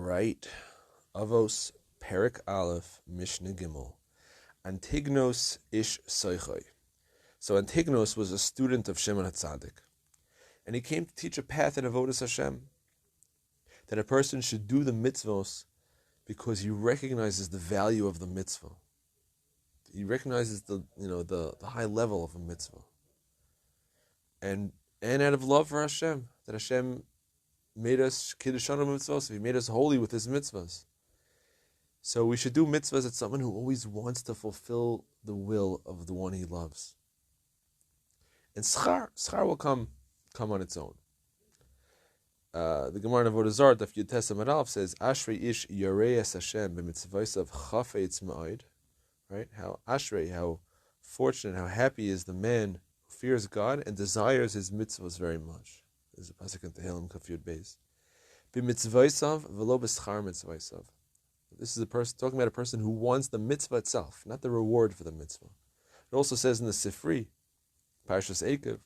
right. Avos, Perik Aleph, Mishnah Gimel. Antignos ish soichoi. So Antignos was a student of Shimon HaTzadik, and he came to teach a path in Avodas Hashem, that a person should do the mitzvos because he recognizes the value of the mitzvah. He recognizes the high level of a mitzvah, and out of love for Hashem, that Hashem made us kiddushanu mitzvos. He made us holy with His mitzvahs. So we should do mitzvahs as someone who always wants to fulfill the will of the one he loves. And schar will come on its own. The Gemara in Avodah Zarah, Daf Yud Tes Amud Aleph says, "Ashrei ish yareis Hashem b'mitzvaysav chafetz ma'od." Right? How fortunate, how happy is the man who fears God and desires His mitzvahs very much. There's a pasuk in Tehillim Kaf Yud Beis. B'mitzvaysav v'lo b'schar mitzvaysav. This is a person talking about a person who wants the mitzvah itself, not the reward for the mitzvah. It also says in the Sifri, Parshas Eikev,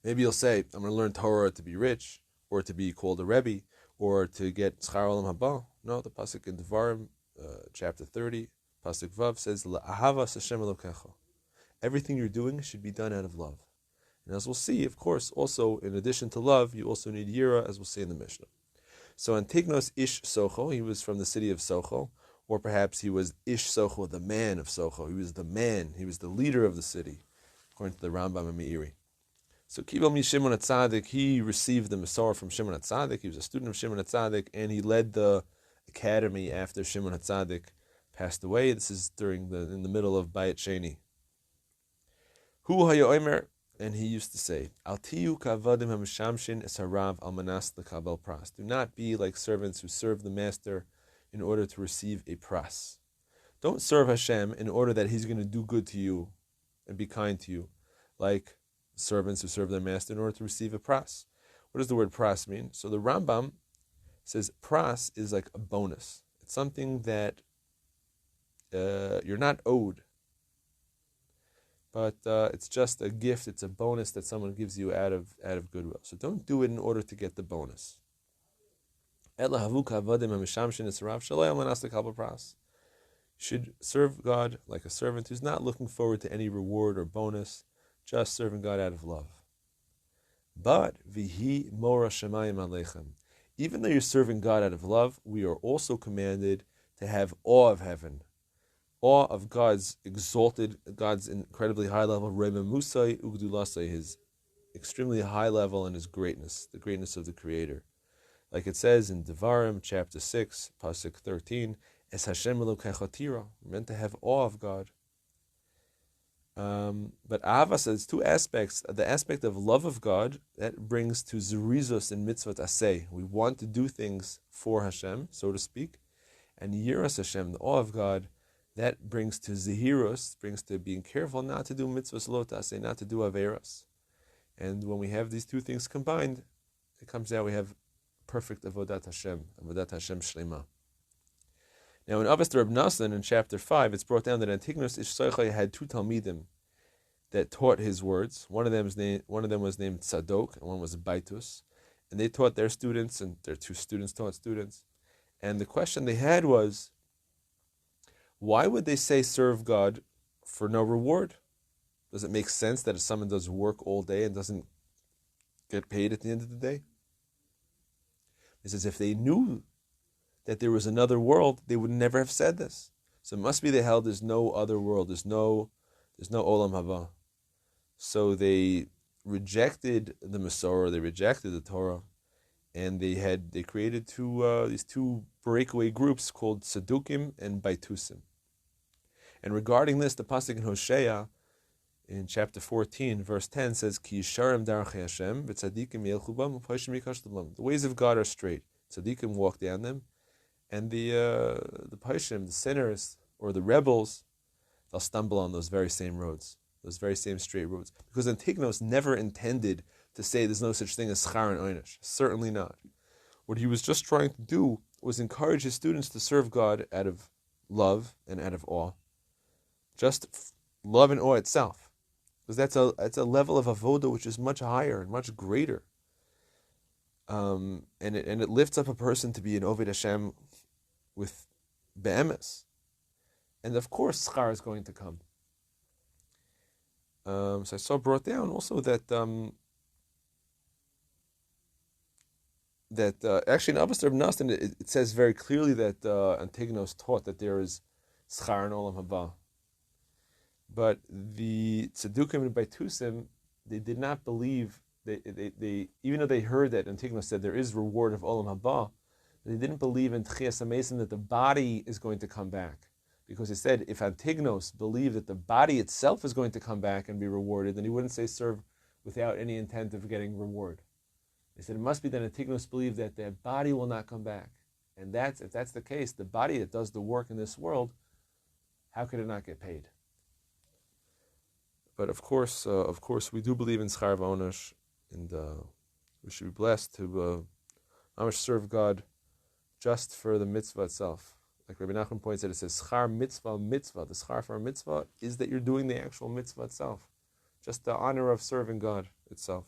maybe you'll say, I'm going to learn Torah to be rich, or to be called a Rebbe, or to get Schar Olam Haba. No, the pasuk in Devarim, chapter 30, pasuk Vav says, La'ahavas Hashem Elokecha. Everything you're doing should be done out of love. And as we'll see, of course, also in addition to love, you also need Yira, as we'll see in the Mishnah. So Antignos ish Socho, he was from the city of Socho, or perhaps he was ish Socho, the man of Socho. He was the man, he was the leader of the city, according to the Rambam and Meiri. So Kibel mi Shimon HaTzadik, he received the Masorah from Shimon HaTzadik. He was a student of Shimon HaTzadik, and he led the academy after Shimon HaTzadik passed away. This is in the middle of Bayit Sheni. Hu haya omer, and he used to say, Al tiyu kavadim hamshamshin es harav al manas lekabel pras. Do not be like servants who serve the master in order to receive a pras. Don't serve Hashem in order that He's going to do good to you and be kind to you, like servants who serve their master in order to receive a pras. What does the word pras mean? So the Rambam says pras is like a bonus. It's something that you're not owed, but it's just a gift. It's a bonus that someone gives you out of goodwill. So don't do it in order to get the bonus. You should serve God like a servant who's not looking forward to any reward or bonus, just serving God out of love. But vihi mora shemayim aleichem. Even though you're serving God out of love, we are also commanded to have awe of heaven. Awe of God's incredibly high level, Musai Ugdulasai, His extremely high level and His greatness, the greatness of the Creator. Like it says in Devarim, chapter 6, pasuk 13, Es Hashem Elokecha Tira. We're meant to have awe of God. But Ahava says two aspects. The aspect of love of God, that brings to Zerizos in mitzvot aseh. We want to do things for Hashem, so to speak. And Yiras Hashem, the awe of God, that brings to Zehiros, brings to being careful not to do mitzvahs lo taseh, not to do averos. And when we have these two things combined, it comes out we have perfect avodat Hashem shlema. Now in Avos Reb Nasan in chapter 5, it's brought down that Antignos ish Soichai had two talmidim that taught his words. One of them was named Tzadok, and one was Baitus, and they taught their students, and their two students taught students. And the question they had was, why would they say serve God for no reward? Does it make sense that if someone does work all day and doesn't get paid at the end of the day? He says if they knew that there was another world, they would never have said this. So it must be they held there's no other world, there's no Olam Haba. So they rejected the Masorah, they rejected the Torah, and they created these two breakaway groups called Sadukim and Baitusim. And regarding this, the pasuk in Hosea, in chapter 14, verse 10, says, Ki yisharim darchei Hashem, v'tzadikim yelchu bam, u'pashim yikashtu bam. The ways of God are straight. Tzadikim walk down them, and the pashim, the sinners, or the rebels, they'll stumble on those very same roads, those very same straight roads. Because Antignos never intended to say there's no such thing as schar and oynish. Certainly not. What he was just trying to do was encourage his students to serve God out of love and out of awe. Just love and awe itself. Because that's a level of avoda which is much higher and much greater. and it lifts up a person to be an Oved Hashem with be'emes. And of course, schar is going to come. So I saw brought down also that actually in Avos Reb Nassan it says very clearly that Antigonos taught that there is schar in Olam Haba. But the Tzedukim and Baitusim, they did not believe. They even though they heard that Antigonos said there is reward of Olam Haba, they didn't believe in Tchias HaMesim that the body is going to come back. Because he said if Antigonos believed that the body itself is going to come back and be rewarded, then he wouldn't say serve without any intent of getting reward. He said it must be that Antigonos believed that their body will not come back. And if that's the case, the body that does the work in this world, how could it not get paid? But of course, we do believe in Schar V'Onosh, and we should be blessed to serve God just for the mitzvah itself. Like Rabbi Nachman points out, it says schar mitzvah mitzvah. The schar for a mitzvah is that you're doing the actual mitzvah itself, just the honor of serving God itself.